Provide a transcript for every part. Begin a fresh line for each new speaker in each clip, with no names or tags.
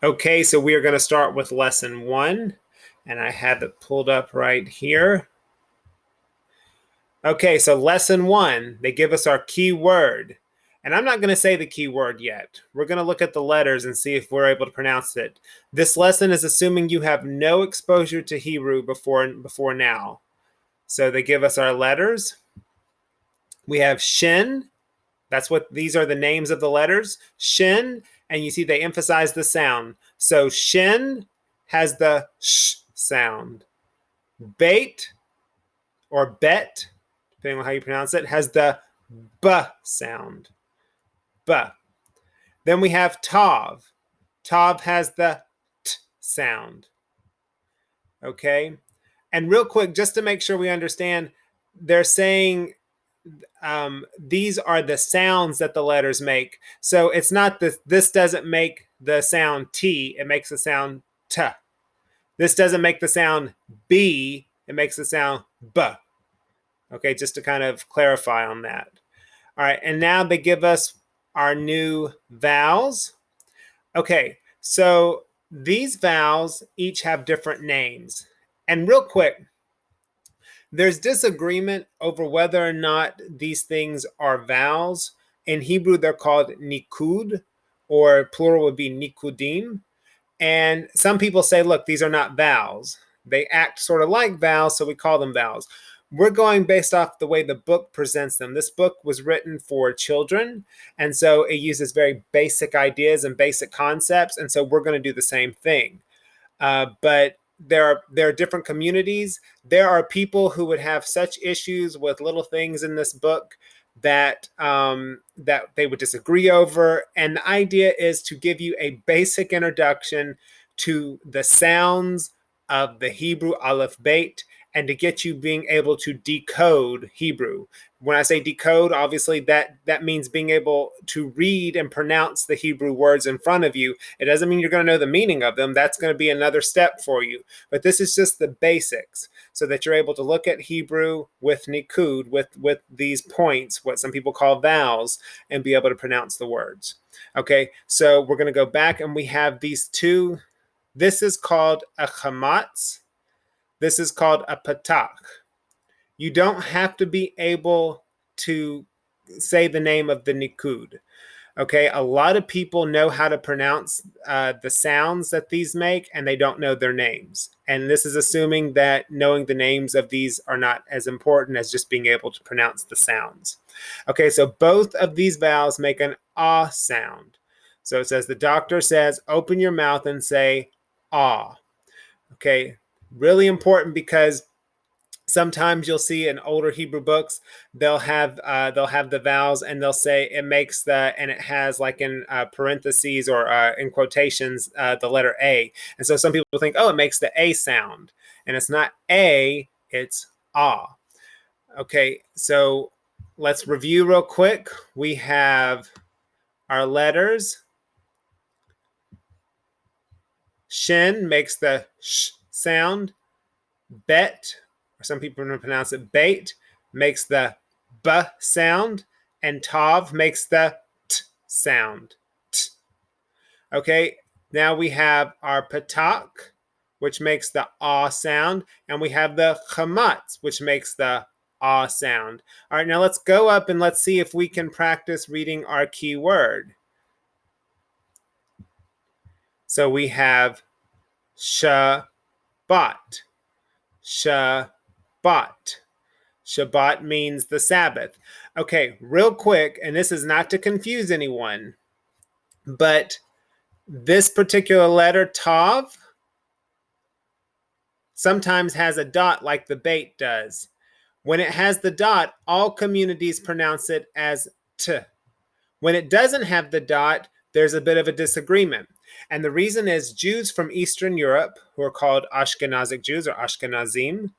Okay, so we are going to start with lesson 1, and I have it pulled up right here. Okay, so lesson 1, they give us our key word. And I'm not going to say the key word yet. We're going to look at the letters and see if we're able to pronounce it. This lesson is assuming you have no exposure to Hebrew before now. So they give us our letters. We have shin. These are the names of the letters. Shin, and you see they emphasize the sound. So shin has the sh sound. Bait or bet, depending on how you pronounce it, has the b sound. B. Then we have tav. Tav has the t sound. Okay? And real quick, just to make sure we understand, they're saying these are the sounds that the letters make. So it's not this doesn't make the sound T, it makes the sound T. This doesn't make the sound B, it makes the sound B. Okay, just to kind of clarify on that. All right, and now they give us our new vowels. Okay, so these vowels each have different names. And real quick, there's disagreement over whether or not these things are vowels. In Hebrew, they're called nikud, or plural would be nikudim. And some people say, look, these are not vowels. They act sort of like vowels, so we call them vowels. We're going based off the way the book presents them. This book was written for children, and so it uses very basic ideas and basic concepts, and so we're going to do the same thing. But there are different communities. There are people who would have such issues with little things in this book that that they would disagree over. And the idea is to give you a basic introduction to the sounds of the Hebrew aleph-bet and to get you being able to decode Hebrew. When I say decode, obviously that means being able to read and pronounce the Hebrew words in front of you. It doesn't mean you're going to know the meaning of them. That's going to be another step for you. But this is just the basics so that you're able to look at Hebrew with nikud, with these points, what some people call vowels, and be able to pronounce the words. Okay, so we're going to go back and we have these two. This is called a chamatz. This is called a patak. You don't have to be able to say the name of the nikud. Okay, a lot of people know how to pronounce the sounds that these make, and they don't know their names. And this is assuming that knowing the names of these are not as important as just being able to pronounce the sounds. Okay, so both of these vowels make an ah sound. So it says, the doctor says, open your mouth and say ah. Okay, really important because sometimes you'll see in older Hebrew books, they'll have the vowels and they'll say it makes and it has like in parentheses or in quotations, the letter A. And so some people think, oh, it makes the A sound. And it's not A, it's ah. Okay, so let's review real quick. We have our letters. Shin makes the sh sound. Bet, or some people pronounce it bait, makes the b sound, and tav makes the t sound. T. Okay, now we have our patak, which makes the ah sound, and we have the chamatz, which makes the ah sound. All right, now let's go up and let's see if we can practice reading our key word. So we have Shabbat. Shabbat. Shabbat means the Sabbath. Okay, real quick, and this is not to confuse anyone, but this particular letter, Tav, sometimes has a dot like the bait does. When it has the dot, all communities pronounce it as T. When it doesn't have the dot, there's a bit of a disagreement. And the reason is Jews from Eastern Europe, who are called Ashkenazic Jews or Ashkenazim,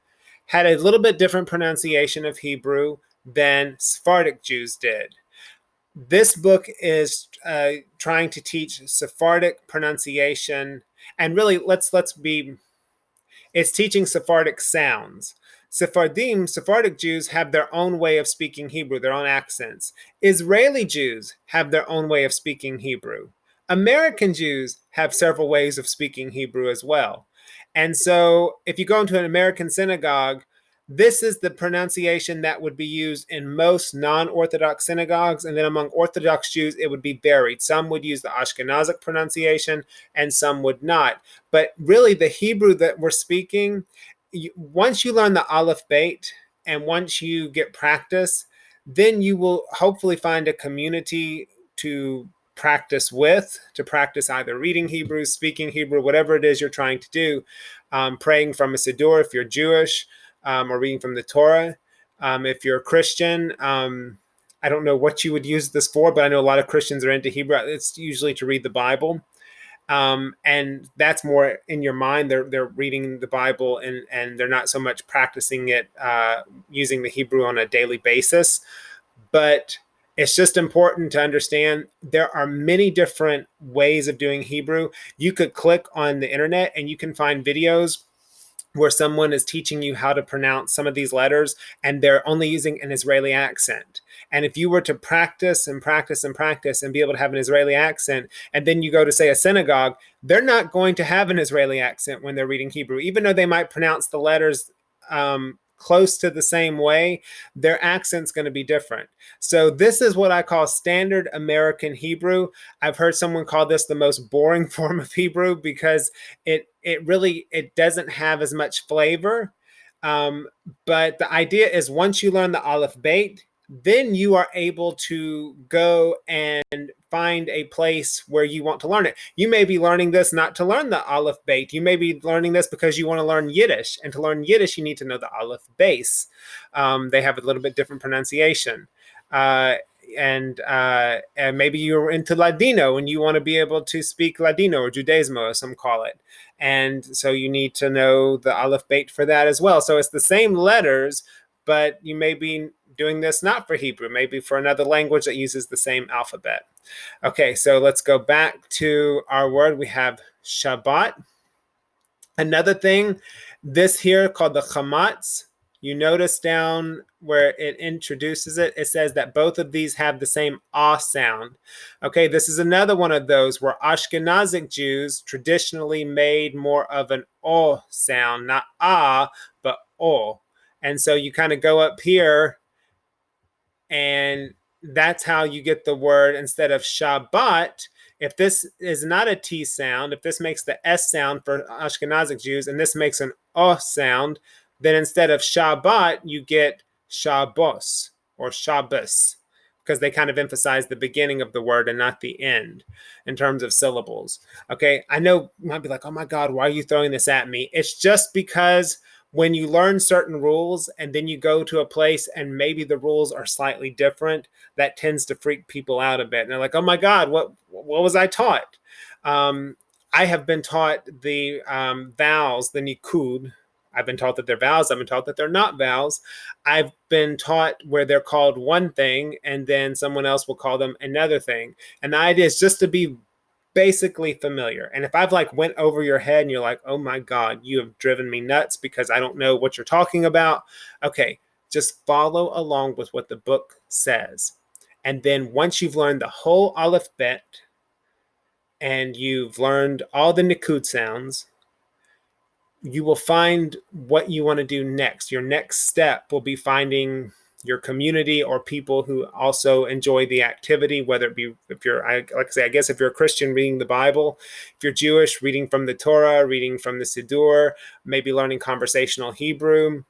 had a little bit different pronunciation of Hebrew than Sephardic Jews did. This book is trying to teach Sephardic pronunciation, and really, it's teaching Sephardic sounds. Sephardic Jews have their own way of speaking Hebrew, their own accents. Israeli Jews have their own way of speaking Hebrew. American Jews have several ways of speaking Hebrew as well. And so if you go into an American synagogue, this is the pronunciation that would be used in most non-Orthodox synagogues. And then among Orthodox Jews, it would be varied. Some would use the Ashkenazic pronunciation and some would not. But really, the Hebrew that we're speaking, once you learn the aleph-bet and once you get practice, then you will hopefully find a community to practice with, to practice either reading Hebrew, speaking Hebrew, whatever it is you're trying to do, praying from a Siddur if you're Jewish, or reading from the Torah. If you're a Christian, I don't know what you would use this for, but I know a lot of Christians are into Hebrew. It's usually to read the Bible. And that's more in your mind. They're reading the Bible and they're not so much practicing it using the Hebrew on a daily basis. But it's just important to understand there are many different ways of doing Hebrew. You could click on the internet and you can find videos where someone is teaching you how to pronounce some of these letters and they're only using an Israeli accent. And if you were to practice and practice and practice and be able to have an Israeli accent, and then you go to, say, a synagogue, they're not going to have an Israeli accent when they're reading Hebrew. Even though they might pronounce the letters close to the same way, their accent's going to be different. So this is what I call standard American Hebrew. I've heard someone call this the most boring form of Hebrew because it really doesn't have as much flavor. But the idea is once you learn the aleph-bet, then you are able to go and find a place where you want to learn it. You may be learning this not to learn the aleph-bet. You may be learning this because you want to learn Yiddish. And to learn Yiddish, you need to know the aleph-base. They have a little bit different pronunciation. And maybe you're into Ladino and you want to be able to speak Ladino or Judaismo, as some call it. And so you need to know the aleph-bet for that as well. So it's the same letters, but you may be doing this not for Hebrew, maybe for another language that uses the same alphabet. Okay, so let's go back to our word. We have Shabbat. Another thing, this here called the chametz, you notice down where it introduces it, it says that both of these have the same ah sound. Okay, this is another one of those where Ashkenazic Jews traditionally made more of an o sound, not ah, but o. And so you kind of go up here and that's how you get the word instead of Shabbat. If this is not a T sound, if this makes the S sound for Ashkenazic Jews and this makes an O sound, then instead of Shabbat, you get Shabbos or Shabbos because they kind of emphasize the beginning of the word and not the end in terms of syllables. Okay, I know you might be like, oh my God, why are you throwing this at me? It's just because when you learn certain rules and then you go to a place and maybe the rules are slightly different, that tends to freak people out a bit. And they're like, oh my God, what was I taught? I have been taught the vowels, the nikud. I've been taught that they're vowels. I've been taught that they're not vowels. I've been taught where they're called one thing and then someone else will call them another thing. And the idea is just to be basically familiar. And if I've like went over your head and you're like, oh my God, you have driven me nuts because I don't know what you're talking about. Okay, just follow along with what the book says. And then once you've learned the whole aleph-bet and you've learned all the nikud sounds, you will find what you want to do next. Your next step will be finding your community or people who also enjoy the activity, whether it be if you're, like I say, I guess if you're a Christian, reading the Bible, if you're Jewish, reading from the Torah, reading from the Siddur, maybe learning conversational Hebrew.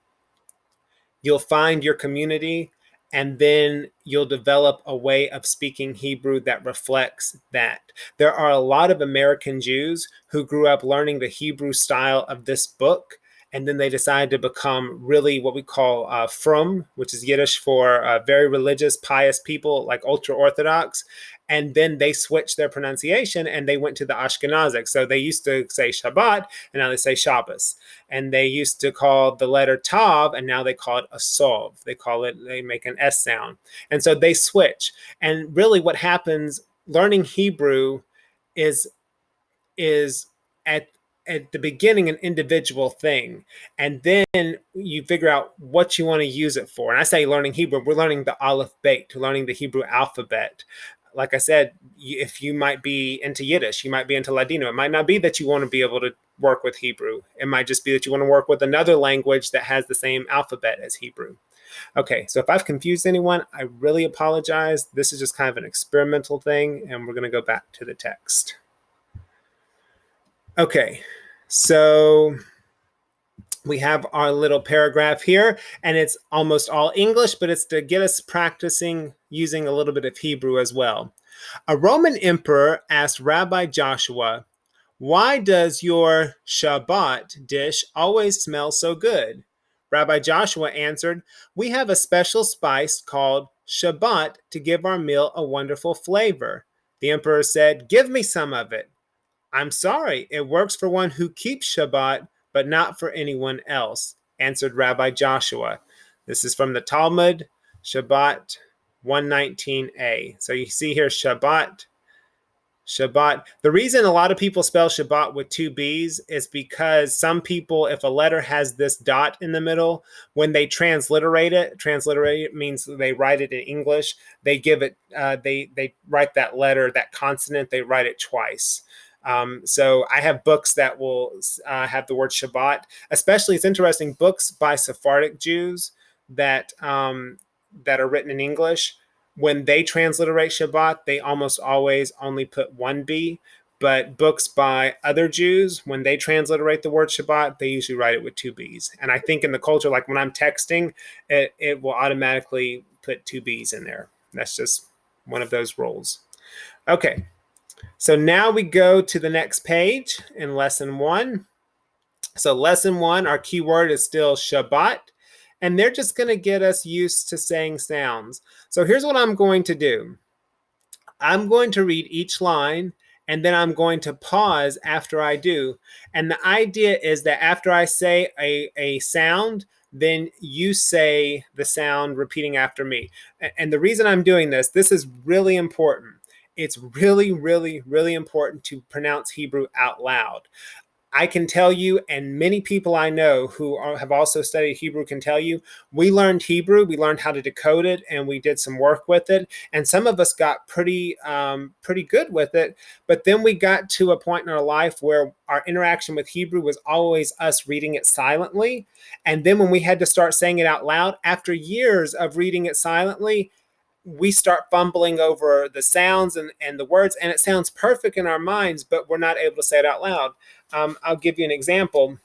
You'll find your community and then you'll develop a way of speaking Hebrew that reflects that. There are a lot of American Jews who grew up learning the Hebrew style of this book, and then they decided to become really what we call frum, which is Yiddish for very religious, pious people, like ultra-Orthodox. And then they switched their pronunciation and they went to the Ashkenazic. So they used to say Shabbat, and now they say Shabbos. And they used to call the letter Tav, and now they call it a Sov. They make an S sound. And so they switch. And really what happens, learning Hebrew is at the beginning an individual thing, and then you figure out what you want to use it for. And I say learning Hebrew, we're learning the aleph-bet, learning the Hebrew alphabet. like I said, if you might be into Yiddish, you might be into Ladino. It might not be that you want to be able to work with Hebrew. It might just be that you want to work with another language that has the same alphabet as Hebrew. Okay, so if I've confused anyone, I really apologize. This is just kind of an experimental thing, and we're going to go back to the text. Okay, so we have our little paragraph here, and it's almost all English, but it's to get us practicing using a little bit of Hebrew as well. A Roman emperor asked Rabbi Joshua, "Why does your Shabbat dish always smell so good?" Rabbi Joshua answered, "We have a special spice called Shabbat to give our meal a wonderful flavor." The emperor said, "Give me some of it." "I'm sorry, it works for one who keeps Shabbat, but not for anyone else," answered Rabbi Joshua. This is from the Talmud, Shabbat 119a. So you see here Shabbat. Shabbat. The reason a lot of people spell Shabbat with two B's is because some people, if a letter has this dot in the middle, when they transliterate it means they write it in English. They give it, they write that letter, that consonant, they write it twice. So I have books that will have the word Shabbat. Especially, it's interesting, books by Sephardic Jews that that are written in English. When they transliterate Shabbat, they almost always only put one B. But books by other Jews, when they transliterate the word Shabbat, they usually write it with two B's. And I think in the culture, like when I'm texting, it will automatically put two B's in there. That's just one of those rules. Okay, so now we go to the next page in lesson 1. So lesson 1, our keyword is still Shabbat, and they're just going to get us used to saying sounds. So here's what I'm going to do. I'm going to read each line, and then I'm going to pause after I do. And the idea is that after I say a sound, then you say the sound repeating after me. And the reason I'm doing this is really important. It's really, really, really important to pronounce Hebrew out loud. I can tell you, and many people I know who have also studied Hebrew can tell you, we learned Hebrew, we learned how to decode it, and we did some work with it. And some of us got pretty good with it. But then we got to a point in our life where our interaction with Hebrew was always us reading it silently. And then when we had to start saying it out loud, after years of reading it silently, we start fumbling over the sounds and the words, and it sounds perfect in our minds, but we're not able to say it out loud. I'll give you an example.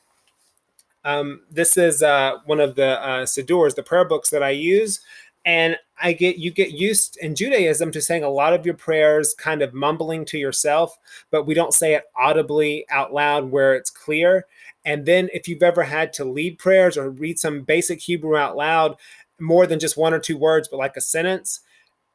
This is one of the Sidurs, the prayer books that I use, and you get used in Judaism to saying a lot of your prayers kind of mumbling to yourself, but we don't say it audibly out loud where it's clear. And then if you've ever had to lead prayers or read some basic Hebrew out loud, more than just one or two words, but like a sentence,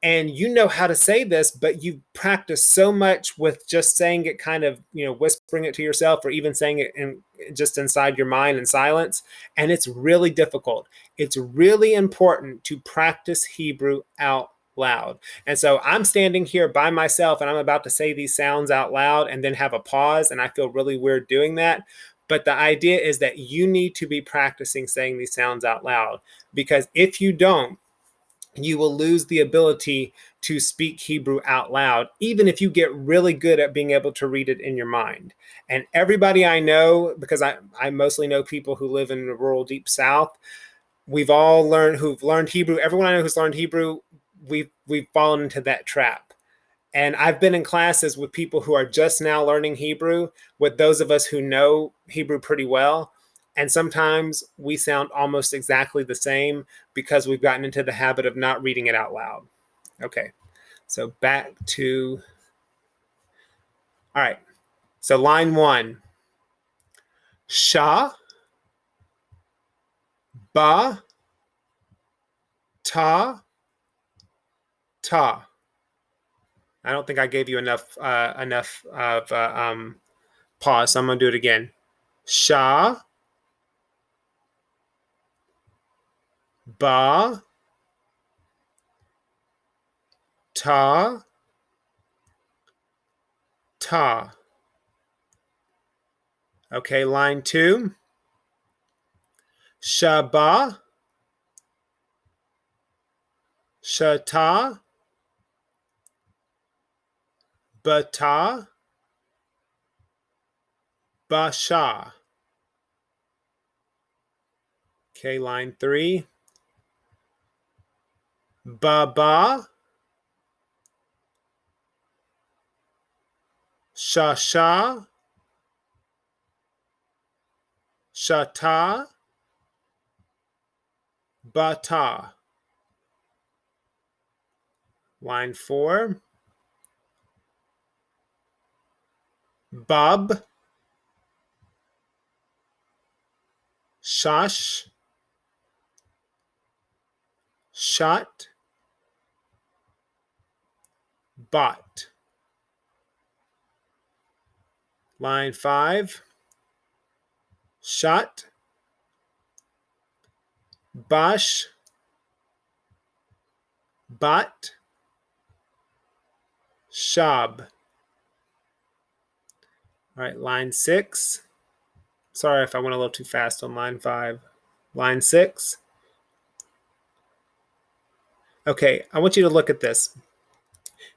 and you know how to say this, but you practice so much with just saying it, kind of, whispering it to yourself, or even saying it just inside your mind in silence. And it's really difficult. It's really important to practice Hebrew out loud. And so I'm standing here by myself and I'm about to say these sounds out loud and then have a pause. And I feel really weird doing that. But the idea is that you need to be practicing saying these sounds out loud, because if you don't, you will lose the ability to speak Hebrew out loud, even if you get really good at being able to read it in your mind. And everybody I know, because I mostly know people who live in the rural deep south, who've learned Hebrew. Everyone I know who's learned Hebrew, we've fallen into that trap. And I've been in classes with people who are just now learning Hebrew, with those of us who know Hebrew pretty well. And sometimes we sound almost exactly the same because we've gotten into the habit of not reading it out loud. Okay, so back to, all right. So line 1, Sha, Ba, Ta, Ta. I don't think I gave you enough of pause, so I'm gonna do it again. Sha, Ba, Ta, Ta. Okay, line 2, Shaba, Shata, bata, basha. Okay, line 3. Baba, shasha, shata, bata. Line 4. Bab, shash, shot, bot. Line 5. Shot, bash, bot, shab. All right, line 6. Sorry if I went a little too fast on line 5. Line 6. Okay, I want you to look at this.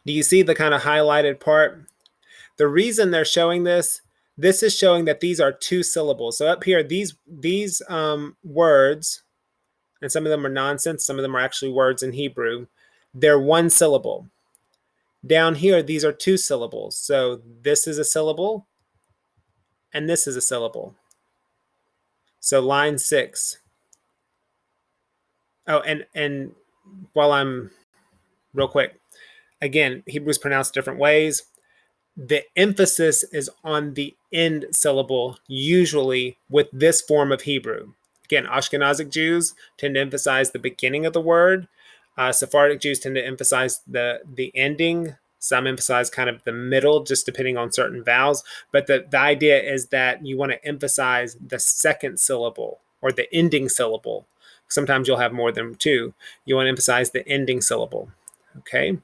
Do you see the kind of highlighted part? The reason they're showing this is showing that these are 2 syllables. So up here, these words, and some of them are nonsense, some of them are actually words in Hebrew, they're 1 syllable. Down here, these are 2 syllables. So this is a syllable, and this is a syllable. So line 6. Oh, and while I'm real quick, again, Hebrew's pronounced different ways. The emphasis is on the end syllable, usually with this form of Hebrew. Again, Ashkenazic Jews tend to emphasize the beginning of the word. Sephardic Jews tend to emphasize the ending. Some emphasize kind of the middle, just depending on certain vowels. But the idea is that you want to emphasize the second syllable or the ending syllable. Sometimes you'll have more than 2. You want to emphasize the ending syllable. Okay.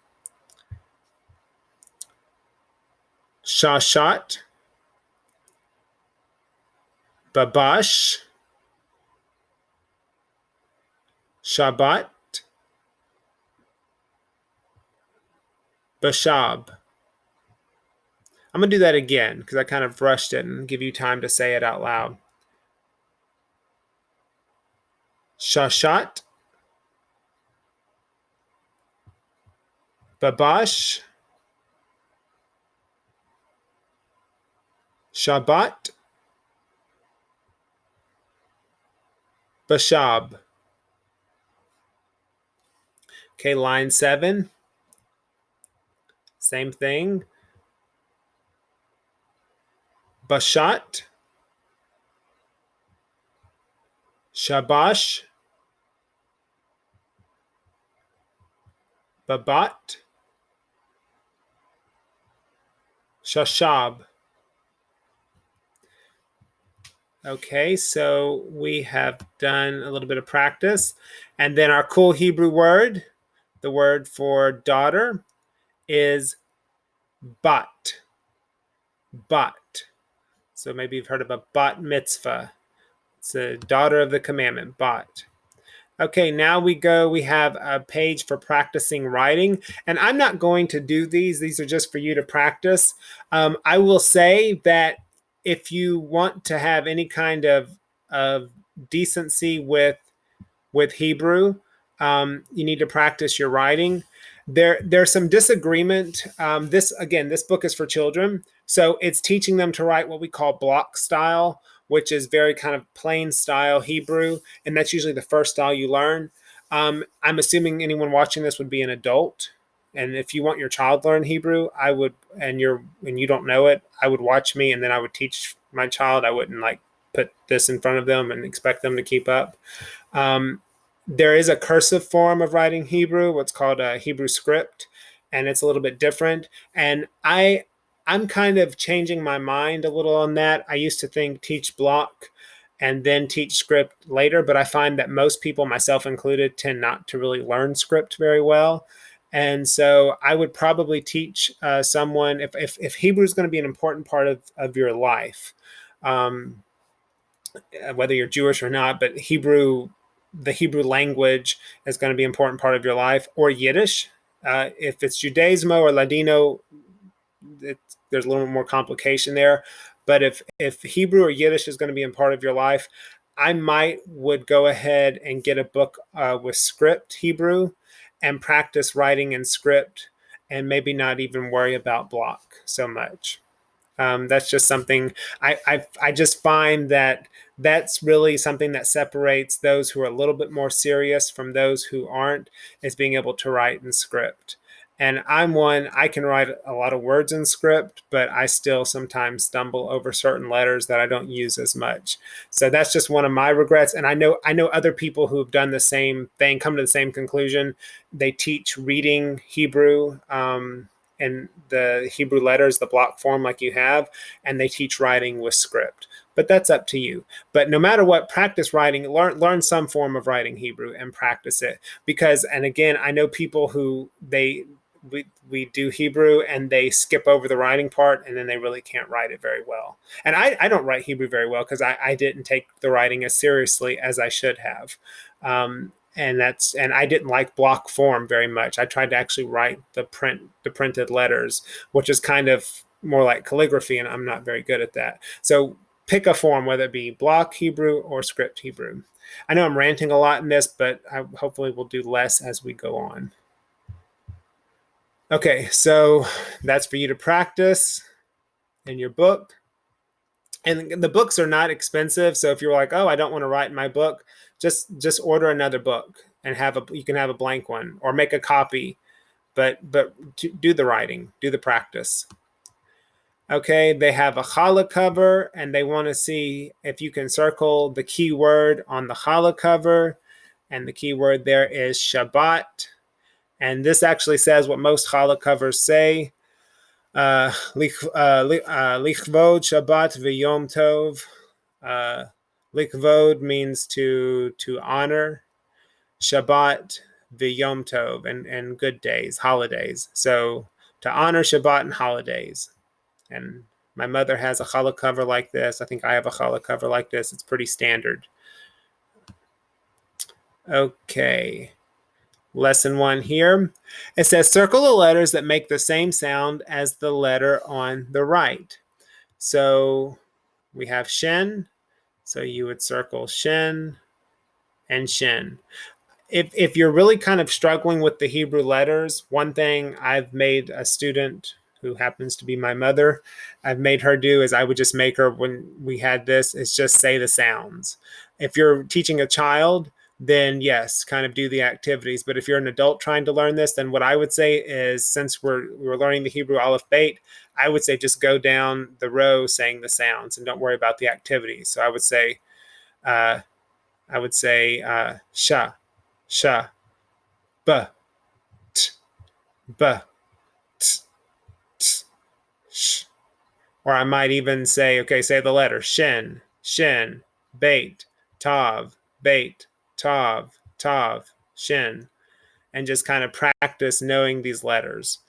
Shashat, babash, Shabbat, Bashab. I'm going to do that again because I kind of rushed it and give you time to say it out loud. Shashat, Babash, Shabbat, Bashab. Okay, line 7. Same thing. Bashat, Shabash, Babat, Shashab. Okay, so we have done a little bit of practice. And then our cool Hebrew word, the word for daughter, is bat. Bat. So maybe you've heard of a bat mitzvah. It's the daughter of the commandment, bat. Okay, now we have a page for practicing writing. And I'm not going to do these. These are just for you to practice. I will say that if you want to have any kind of decency with Hebrew, you need to practice your writing. There's some disagreement. This book is for children. So it's teaching them to write what we call block style, which is very kind of plain style Hebrew. And that's usually the first style you learn. I'm assuming anyone watching this would be an adult. And if you want your child to learn Hebrew, and you don't know it, I would watch me and then I would teach my child. I wouldn't like put this in front of them and expect them to keep up. There is a cursive form of writing Hebrew, what's called a Hebrew script, and it's a little bit different. And I'm kind of changing my mind a little on that. I used to think teach block and then teach script later, but I find that most people, myself included, tend not to really learn script very well. And so I would probably teach someone, if Hebrew is going to be an important part of your life, whether you're Jewish or not, but the Hebrew language is going to be an important part of your life, or Yiddish. If it's Judaismo or Ladino, there's a little more complication there. But if Hebrew or Yiddish is going to be a part of your life, I would go ahead and get a book with script Hebrew and practice writing in script, and maybe not even worry about block so much. That's just something I just find that that's really something that separates those who are a little bit more serious from those who aren't, is being able to write in script. And I can write a lot of words in script, but I still sometimes stumble over certain letters that I don't use as much. So that's just one of my regrets. And I know other people who have done the same thing, come to the same conclusion. They teach reading Hebrew, and the Hebrew letters, the block form like you have, and they teach writing with script. But that's up to you. But no matter what, practice writing, learn some form of writing Hebrew and practice it. Because, and again, I know people who we do Hebrew and they skip over the writing part, and then they really can't write it very well. And I don't write Hebrew very well because I didn't take the writing as seriously as I should have. And I didn't like block form very much. I tried to actually write the printed letters, which is kind of more like calligraphy, and I'm not very good at that. So pick a form, whether it be block Hebrew or script Hebrew. I know I'm ranting a lot in this, but I hopefully will do less as we go on. Okay, so that's for you to practice in your book. And the books are not expensive. So if you're like, oh, I don't want to write in my book, just order another book and you can have a blank one, or make a copy, but do the writing, do the practice. Okay, they have a challah cover, and they want to see if you can circle the key word on the challah cover, and the key word there is Shabbat. And this actually says what most challah covers say. Lichvod Shabbat v'yom tov. Lichvod means to honor. Shabbat v'yom tov, and good days, holidays. So to honor Shabbat and holidays. And my mother has a challah cover like this. I think I have a challah cover like this. It's pretty standard. Okay. Lesson 1 here. It says circle the letters that make the same sound as the letter on the right. So we have shin. So you would circle shin and shin. If you're really kind of struggling with the Hebrew letters, one thing I've made a student who happens to be my mother, I've made her do is I would just make her, when we had this, is just say the sounds. If you're teaching a child, then yes, kind of do the activities. But if you're an adult trying to learn this, then what I would say is, since we're learning the Hebrew aleph-bet, I would say just go down the row saying the sounds and don't worry about the activities. So I would say, sha, sha, ba, t, ba, t, t, sh. Or I might even say, okay, say the letter shin, shin, bait, tav, tav, shin, and just kind of practice knowing these letters.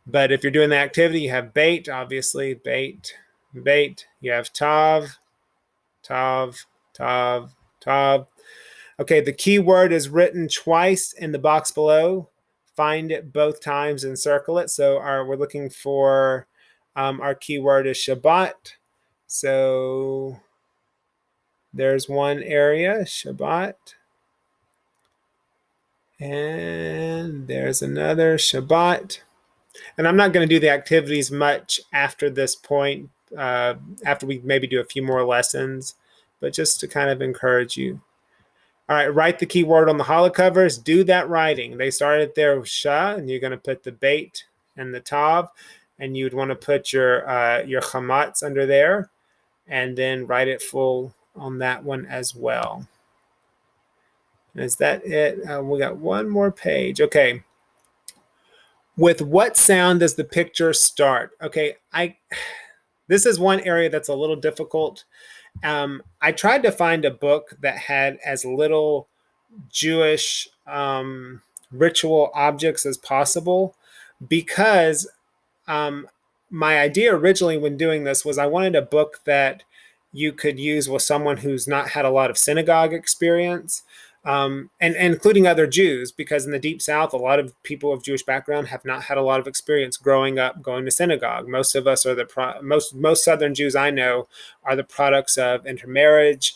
But if you're doing the activity, you have bait, obviously, bait. You have tav. Okay, the key word is written twice in the box below. Find it both times and circle it. So we're looking for our keyword is Shabbat. So there's one area, Shabbat. And there's another, Shabbat. And I'm not going to do the activities much after this point, after we maybe do a few more lessons, but just to kind of encourage you. All right, write the keyword on the challah covers. Do that writing. They started there with sha, and you're going to put the bait and the tav, and you'd want to put your chametz under there, and then write it full on that one as well. Is that it? We got one more page. Okay. With what sound does the picture start? Okay, this is one area that's a little difficult. I tried to find a book that had as little Jewish ritual objects as possible, because my idea originally when doing this was I wanted a book that you could use with someone who's not had a lot of synagogue experience. and including other Jews, because in the Deep South, a lot of people of Jewish background have not had a lot of experience growing up going to synagogue. Most of us are most Southern Jews I know are the products of intermarriage.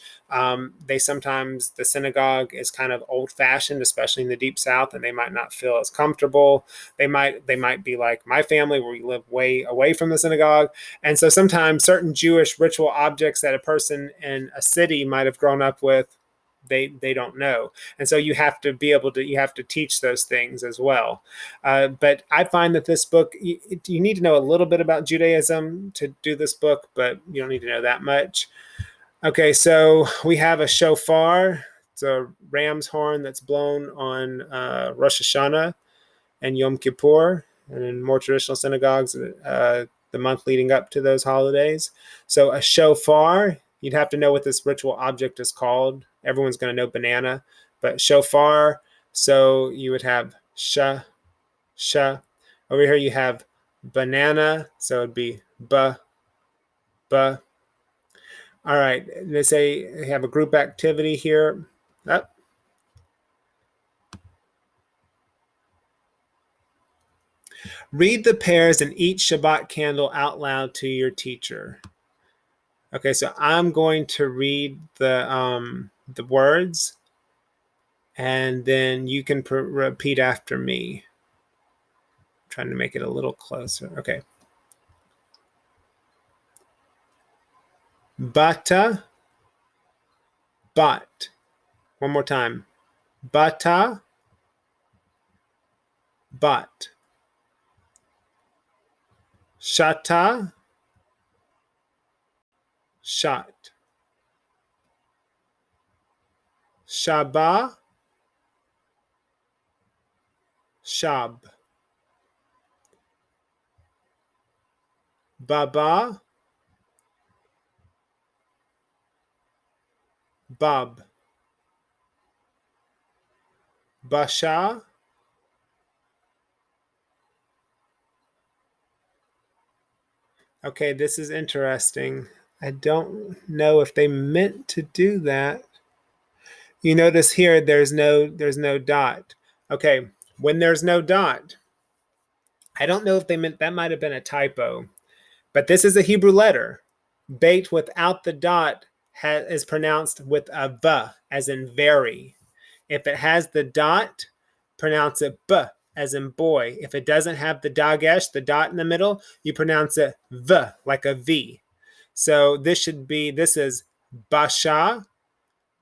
They sometimes the synagogue is kind of old fashioned, especially in the Deep South, and they might not feel as comfortable. They might be like my family, where we live way away from the synagogue, and so sometimes certain Jewish ritual objects that a person in a city might have grown up with, they don't know, and so you have to teach those things as well. But I find that this book, you need to know a little bit about Judaism to do this book, but you don't need to know that much. Okay, so we have a shofar. It's a ram's horn that's blown on Rosh Hashanah and Yom Kippur, and in more traditional synagogues, the month leading up to those holidays. So a shofar, you'd have to know what this ritual object is called. Everyone's going to know banana, but shofar. So you would have sha. Over here you have banana, so it'd be ba. All right, they say they have a group activity here. Oh. Read the pairs in each Shabbat candle out loud to your teacher. Okay, so I'm going to read the words, and then you can repeat after me. I'm trying to make it a little closer. Okay. Bata, bat. One more time. Bata, bat. Shata, shot. Shaba, shab. Baba, bab. Basha, okay, this is interesting. I don't know if they meant to do that. You notice here there's no dot. Okay, when there's no dot, I don't know if they meant that might have been a typo, but this is a Hebrew letter. Bait without the dot is pronounced with a v, as in very. If it has the dot, pronounce it b, as in boy. If it doesn't have the dagesh, the dot in the middle, you pronounce it v, like a V. So this is basha.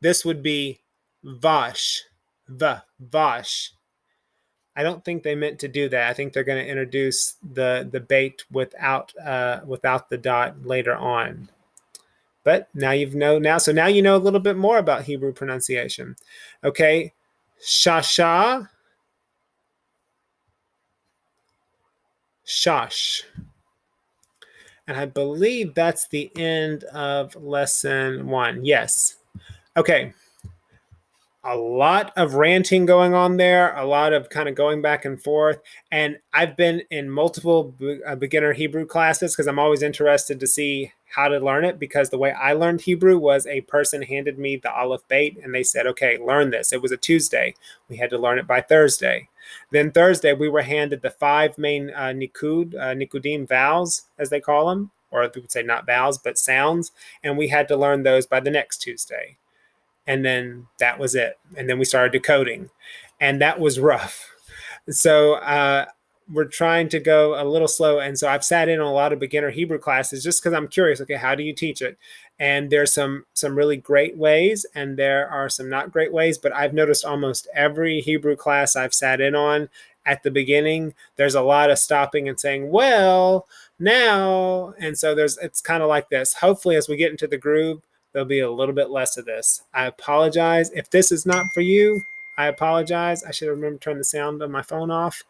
This would be vash, vash. I don't think they meant to do that. I think they're going to introduce the bait without the dot later on. But now so now you know a little bit more about Hebrew pronunciation. Okay, shasha, shash. And I believe that's the end of lesson 1. Yes. Okay. A lot of ranting going on there, a lot of kind of going back and forth. And I've been in multiple beginner Hebrew classes because I'm always interested to see how to learn it, because the way I learned Hebrew was a person handed me the aleph-bet and they said, okay, learn this. It was a Tuesday. We had to learn it by Thursday. Then Thursday, we were handed the 5 main nikudim vowels, as they call them, or we would say not vowels, but sounds. And we had to learn those by the next Tuesday. And then that was it. And then we started decoding, and that was rough. So we're trying to go a little slow. And so I've sat in on a lot of beginner Hebrew classes just because I'm curious. Okay, how do you teach it? And there's some really great ways, and there are some not great ways. But I've noticed almost every Hebrew class I've sat in on, at the beginning, there's a lot of stopping and saying, well, now. And so it's kind of like this. Hopefully, as we get into the groove, there'll be a little bit less of this. I apologize. If this is not for you, I apologize. I should have remembered to turn the sound of my phone off.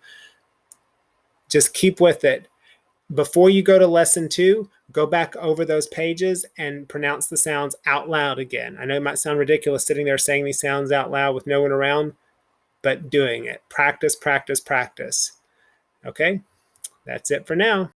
Just keep with it. Before you go to lesson 2, go back over those pages and pronounce the sounds out loud again. I know it might sound ridiculous sitting there saying these sounds out loud with no one around, but doing it. Practice, practice, practice. Okay, that's it for now.